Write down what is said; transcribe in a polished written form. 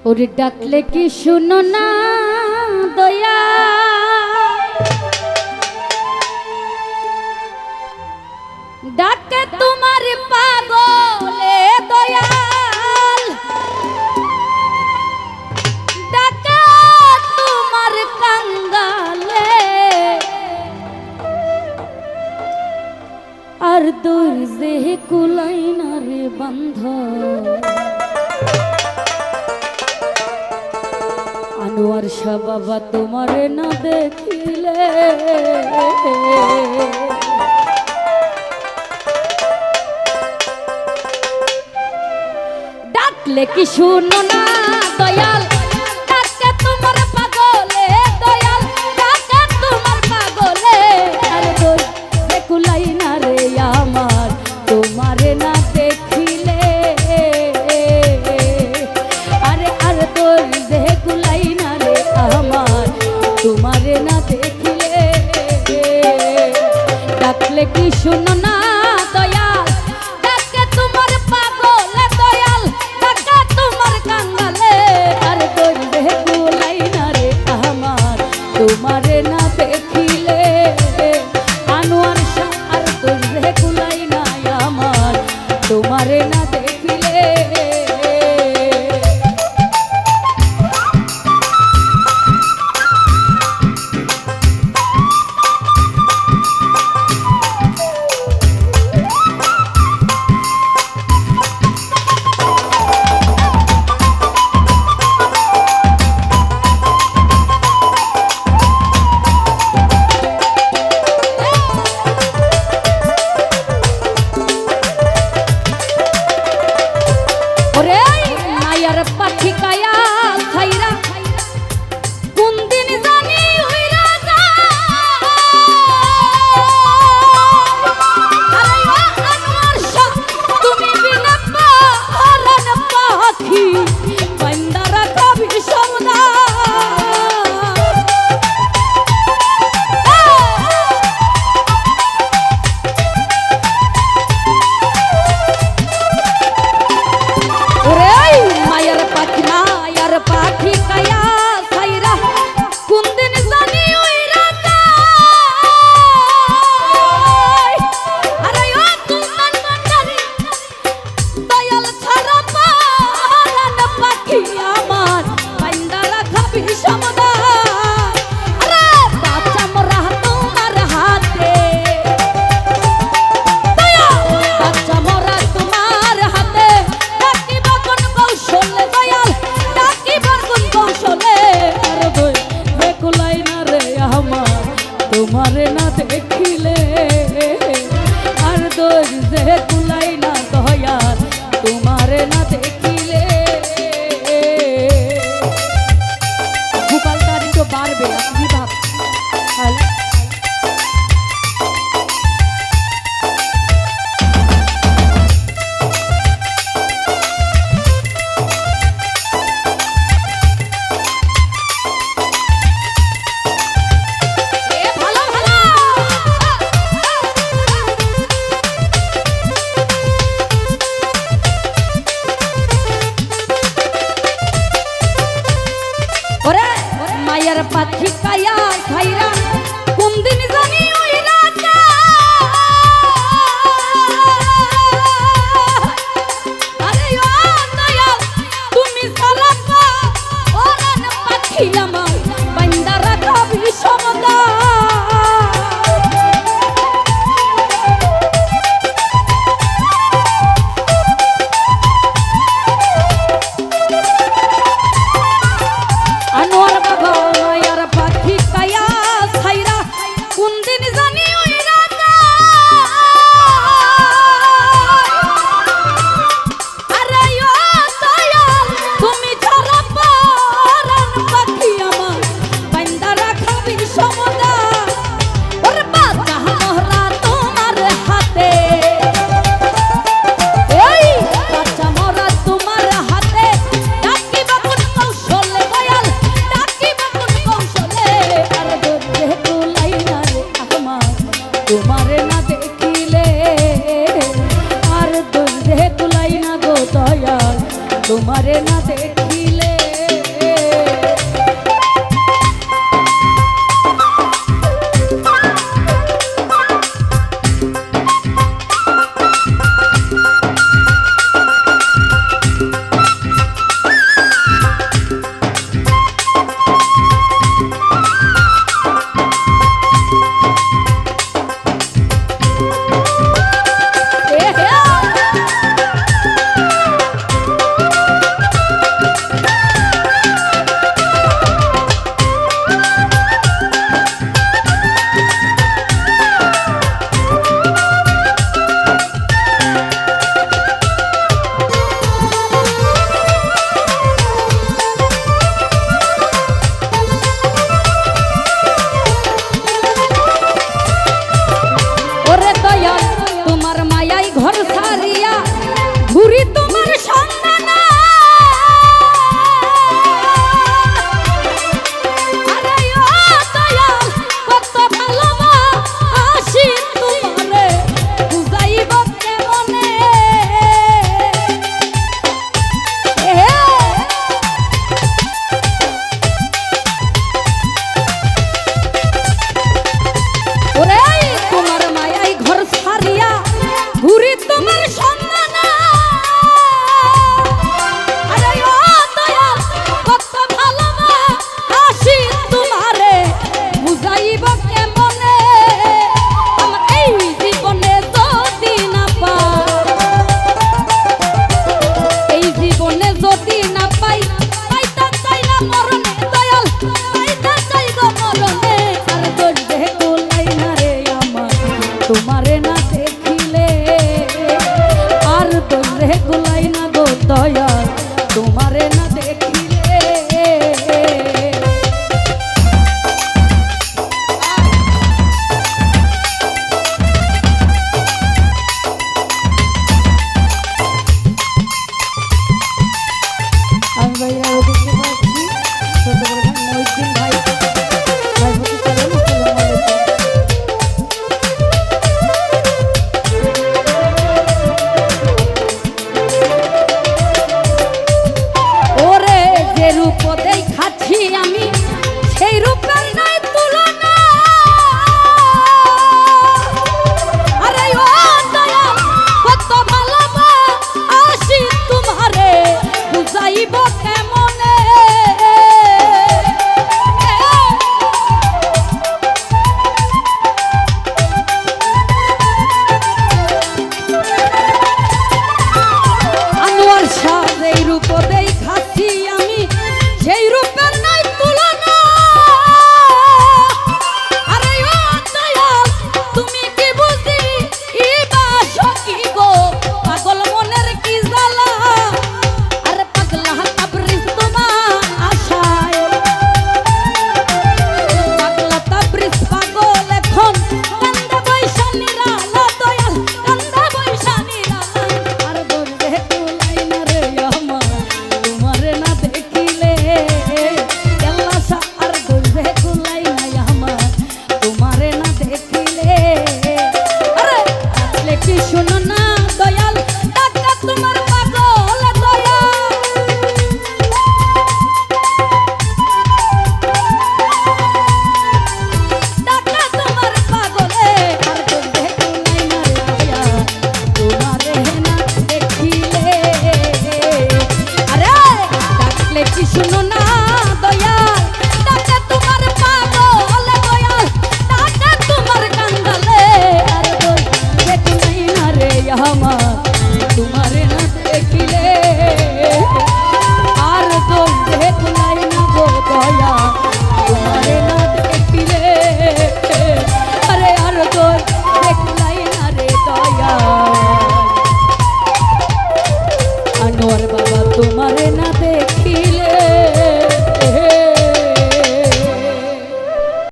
ওরে ডাকলে কি শুনো না দয়া, ডাকে তোমার পাগলে দয়াল, ডাকে তোমার কাঙ্গালে, আর দরজে কুলাই না রে বন্ধ। আনোয়ার শাহ বাবা তোমারে না দেখিলে, ডাকলে কি শুনো না দয়াল, ডাকে তোমার পাগলে দয়াল, ডাকে তোমার পাগলে, আর দরজে কুলাই না রে আমার তোমারে না দেখিলে, আরে আর দরজে কুলাই না রে আমার তোমারে না দেখিলে, ডাকলে কি শুনো না দয়াল, ডাকে তোমার পাগলে দয়াল, ডাকে তোমার কাঙ্গালে, আর দরজে কুলাই না রে আমার তোমারে না দেখিলে, আনোয়ার শাহ আর দরজে কুলাই না আমার তোমারে না দেখিলে। তোমারে না দেখিলে আর দরজে কুলাই না দয়াল তোমারে না দেখিলে, ভূপালটা একটু বাড়বে আপনি ভাব। মায়ার পাখি কায়া খাইরা কোন দিন জানি ওই রাতে, আরে ও দয়াল তুমি সালাপা ওরান পাখি আমার বান্দা রাখবি সমদা, আনোয়ার বাবা মায়ার পাখি কায়া ছাইরা কোন দিন জানি ওই রাতে, আরে ও দয়াল তুমি ছাড়া পরাণ পাখি আমার বান্দা রাখবি সমদা, ওরে বাচ্চা মোহরা তোমার হাতে, এই বাচ্চা মোহরা তোমার হাতে, ডাকিবা কোন কৌশলে দয়াল, ডাকিবা কোন কৌশলে, আর দরজে কুলাই না রে আমার তোমারে না দেখিলে, আর দরজে কুলাই না গো দয়াল তোমারে না দেখিলে। বলেছি শুনো না